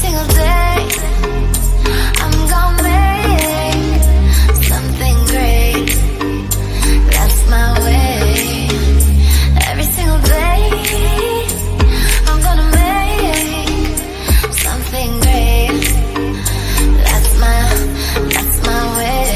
single day, I'm gonna make something great. That's my way. Every single day, I'm gonna make something great. That's my way.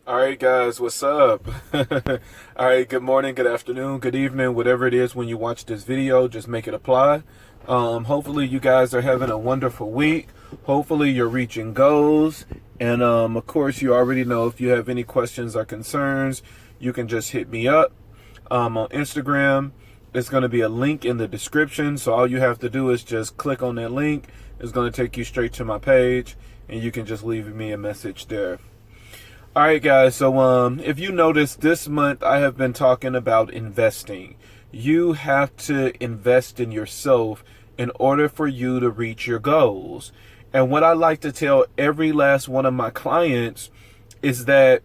Alright guys, what's up? Alright, good morning, good afternoon, good evening, whatever it is when you watch this video, just make it apply. Hopefully you guys are having a wonderful week. Hopefully you're reaching goals. And of course, you already know if you have any questions or concerns, you can just hit me up on Instagram. There's going to be a link in the description. So all you have to do is just click on that link. It's going to take you straight to my page and you can just leave me a message there. Alright guys, so if you notice, this month I have been talking about investing. You have to invest in yourself in order for you to reach your goals. And what I like to tell every last one of my clients is that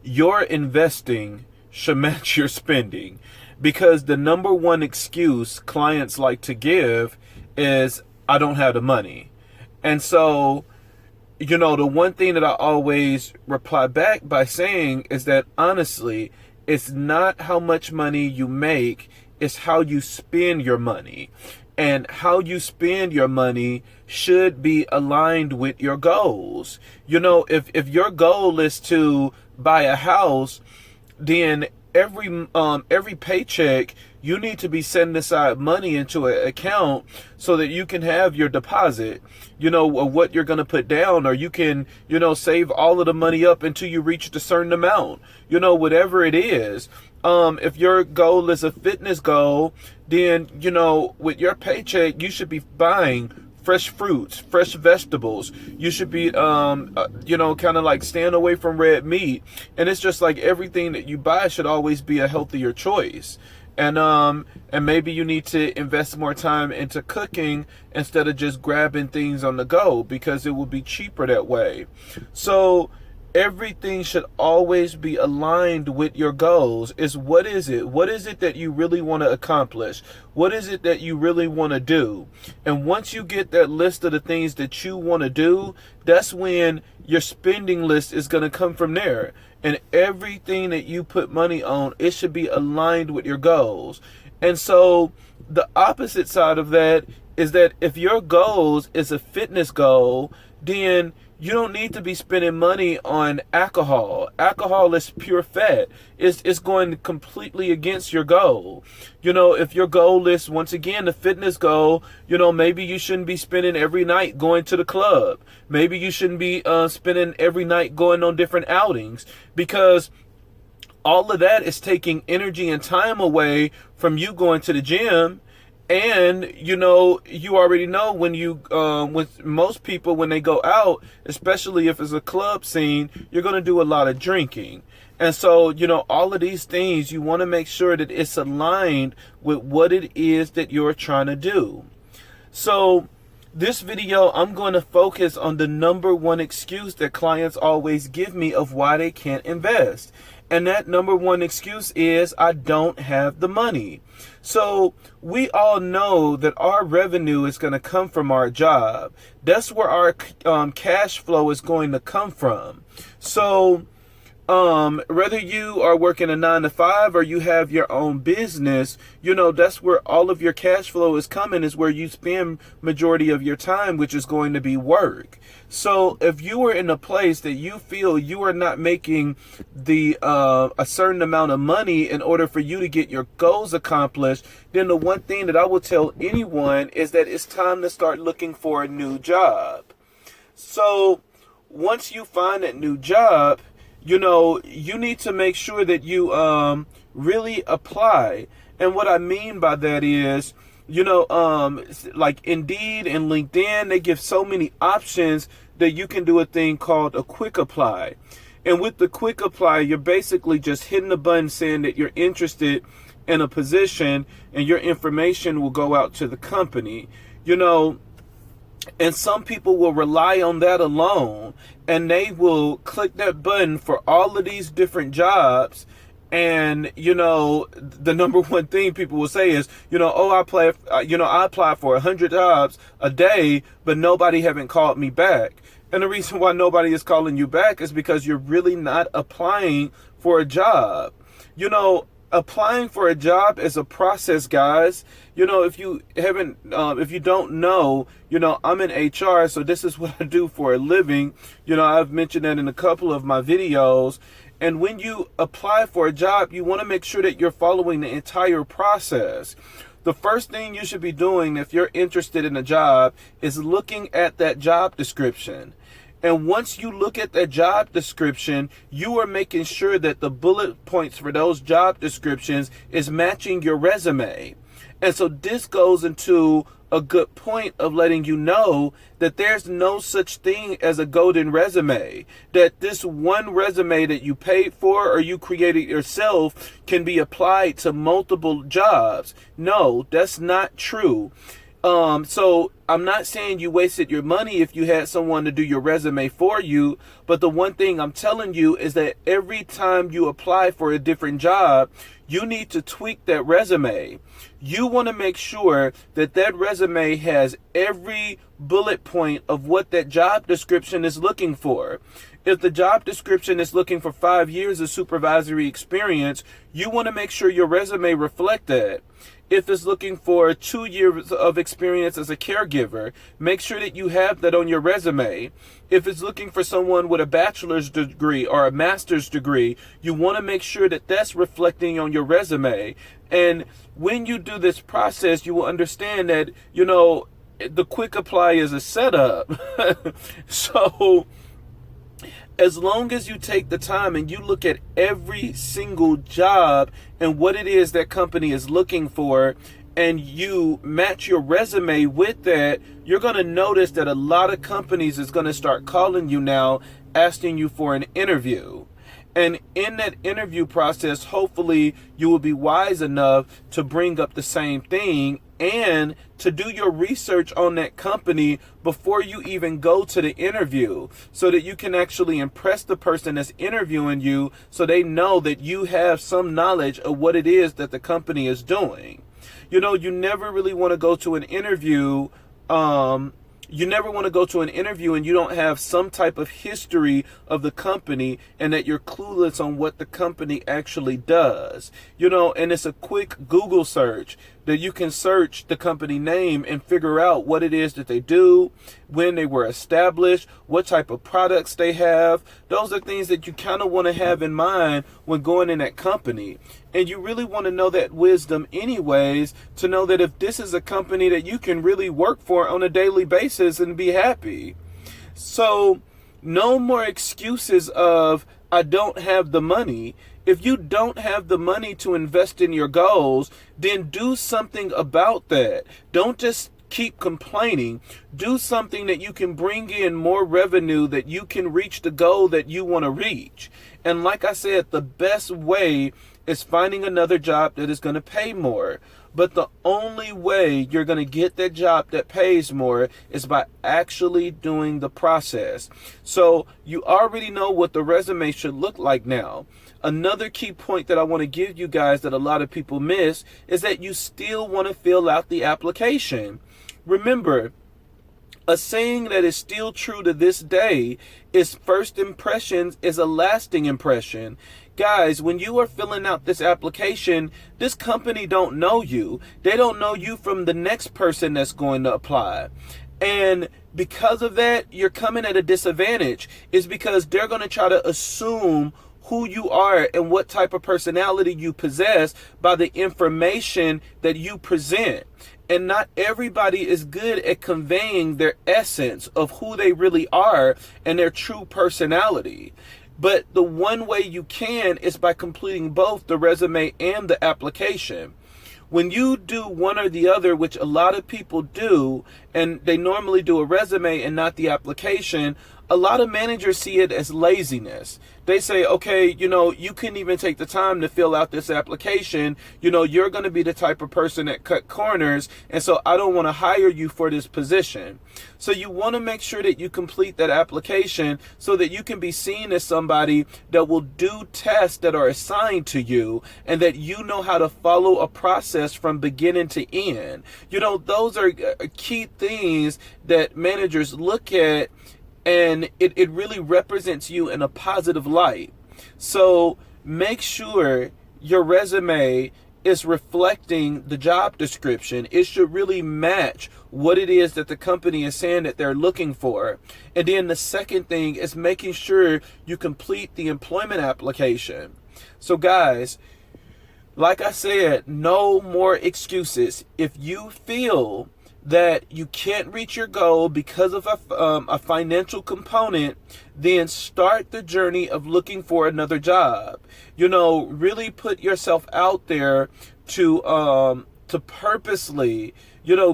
your investing should match your spending. Because the number one excuse clients like to give is, I don't have the money. And so, you know, the one thing that I always reply back by saying is that honestly, it's not how much money you make, it's how you spend your money. And how you spend your money should be aligned with your goals. You know, if your goal is to buy a house, then every paycheck, you need to be setting aside money into an account so that you can have your deposit, you know, of what you're going to put down, or you can, you know, save all of the money up until you reach a certain amount, you know, whatever it is. If your goal is a fitness goal, then, you know, with your paycheck, you should be buying fresh fruits, fresh vegetables. You should be, you know, kind of like staying away from red meat. And it's just like everything that you buy should always be a healthier choice. And maybe you need to invest more time into cooking instead of just grabbing things on the go, because it will be cheaper that way. So everything should always be aligned with your goals. What is it? What is it that you really want to accomplish? What is it that you really want to do? And once you get that list of the things that you want to do, that's when your spending list is going to come from there. And everything that you put money on, it should be aligned with your goals. And so the opposite side of that is that if your goals is a fitness goal, then you don't need to be spending money on alcohol. Alcohol is pure fat. It's going completely against your goal. You know, if your goal is, once again, a fitness goal, you know, maybe you shouldn't be spending every night going to the club. Maybe you shouldn't be spending every night going on different outings, because all of that is taking energy and time away from you going to the gym. And, you know, you already know when you, with most people, when they go out, especially if it's a club scene, you're going to do a lot of drinking. And so, you know, all of these things, you want to make sure that it's aligned with what it is that you're trying to do. So this video, I'm going to focus on the number one excuse that clients always give me of why they can't invest. And that number one excuse is, I don't have the money. So we all know that our revenue is going to come from our job. That's where our cash flow is going to come from. So whether you are working a 9-to-5 or you have your own business, you know, that's where all of your cash flow is coming, is where you spend majority of your time, which is going to be work. So if you are in a place that you feel you are not making the a certain amount of money in order for you to get your goals accomplished, then the one thing that I will tell anyone is that it's time to start looking for a new job. So once you find that new job, you know, you need to make sure that you really apply. And what I mean by that is, you know, like Indeed and LinkedIn, they give so many options that you can do a thing called a quick apply. And with the quick apply, you're basically just hitting the button saying that you're interested in a position, and your information will go out to the company. You know, and some people will rely on that alone, and they will click that button for all of these different jobs. And, you know, the number one thing people will say is, you know, oh, I apply for 100 jobs a day, but nobody haven't called me back. And the reason why nobody is calling you back is because you're really not applying for a job. You know, applying for a job is a process, guys. You know, if you don't know, you know, I'm in HR, so this is what I do for a living. You know, I've mentioned that in a couple of my videos. And when you apply for a job, you want to make sure that you're following the entire process. The first thing you should be doing if you're interested in a job is looking at that job description. And once you look at that job description, you are making sure that the bullet points for those job descriptions is matching your resume. And so this goes into a good point of letting you know that there's no such thing as a golden resume, that this one resume that you paid for or you created yourself can be applied to multiple jobs. No, that's not true. So I'm not saying you wasted your money if you had someone to do your resume for you, but the one thing I'm telling you is that every time you apply for a different job, you need to tweak that resume. You want to make sure that that resume has every bullet point of what that job description is looking for. If the job description is looking for 5 years of supervisory experience, you want to make sure your resume reflects that. If it's looking for 2 years of experience as a caregiver, make sure that you have that on your resume. If it's looking for someone with a bachelor's degree or a master's degree, you want to make sure that that's reflecting on your resume. And when you do this process, you will understand that, you know, the quick apply is a setup. So as long as you take the time and you look at every single job and what it is that company is looking for, and you match your resume with that, you're going to notice that a lot of companies is going to start calling you now, asking you for an interview. And in that interview process, hopefully you will be wise enough to bring up the same thing and to do your research on that company before you even go to the interview, so that you can actually impress the person that's interviewing you, so they know that you have some knowledge of what it is that the company is doing. You know, you never really want to go to an interview and you don't have some type of history of the company, and that you're clueless on what the company actually does. You know, and it's a quick Google search that you can search the company name and figure out what it is that they do, when they were established, what type of products they have. Those are things that you kind of want to have in mind when going in that company. And you really want to know that wisdom anyways, to know that if this is a company that you can really work for on a daily basis and be happy. So no more excuses of, I don't have the money. If you don't have the money to invest in your goals, then do something about that. Don't just keep complaining. Do something that you can bring in more revenue, that you can reach the goal that you want to reach. And like I said, the best way is finding another job that is going to pay more. But the only way you're going to get that job that pays more is by actually doing the process. So you already know what the resume should look like now. Another key point that I want to give you guys that a lot of people miss is that you still want to fill out the application. Remember, a saying that is still true to this day is first impressions is a lasting impression. Guys, when you are filling out this application, this company don't know you. They don't know you from the next person that's going to apply. And because of that, you're coming at a disadvantage. It's because they're going to try to assume who you are and what type of personality you possess by the information that you present. And not everybody is good at conveying their essence of who they really are and their true personality. But the one way you can is by completing both the resume and the application. When you do one or the other, which a lot of people do, and they normally do a resume and not the application, a lot of managers see it as laziness. They say, okay, you couldn't even take the time to fill out this application. You're going to be the type of person that cut corners, and so I don't want to hire you for this position. So you want to make sure that you complete that application so that you can be seen as somebody that will do tests that are assigned to you, and that you know how to follow a process from beginning to end. Those are key things that managers look at, and it really represents you in a positive light. So make sure your resume is reflecting the job description. It should really match what it is that the company is saying that they're looking for. And then the second thing is making sure you complete the employment application. So guys, like I said, no more excuses. If you feel that you can't reach your goal because of a financial component, then start the journey of looking for another job. Really put yourself out there to purposely,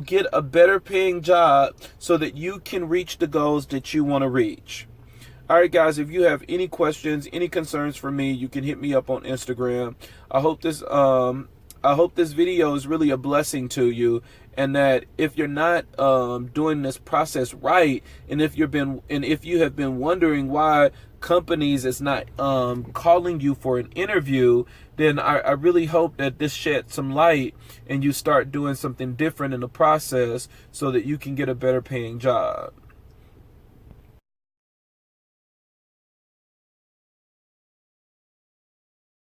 get a better paying job so that you can reach the goals that you want to reach. All right, guys, if you have any questions, any concerns for me, you can hit me up on Instagram. I hope this video is really a blessing to you, and that if you're not doing this process right, and if you have been wondering why companies is not calling you for an interview, then I really hope that this sheds some light and you start doing something different in the process so that you can get a better paying job.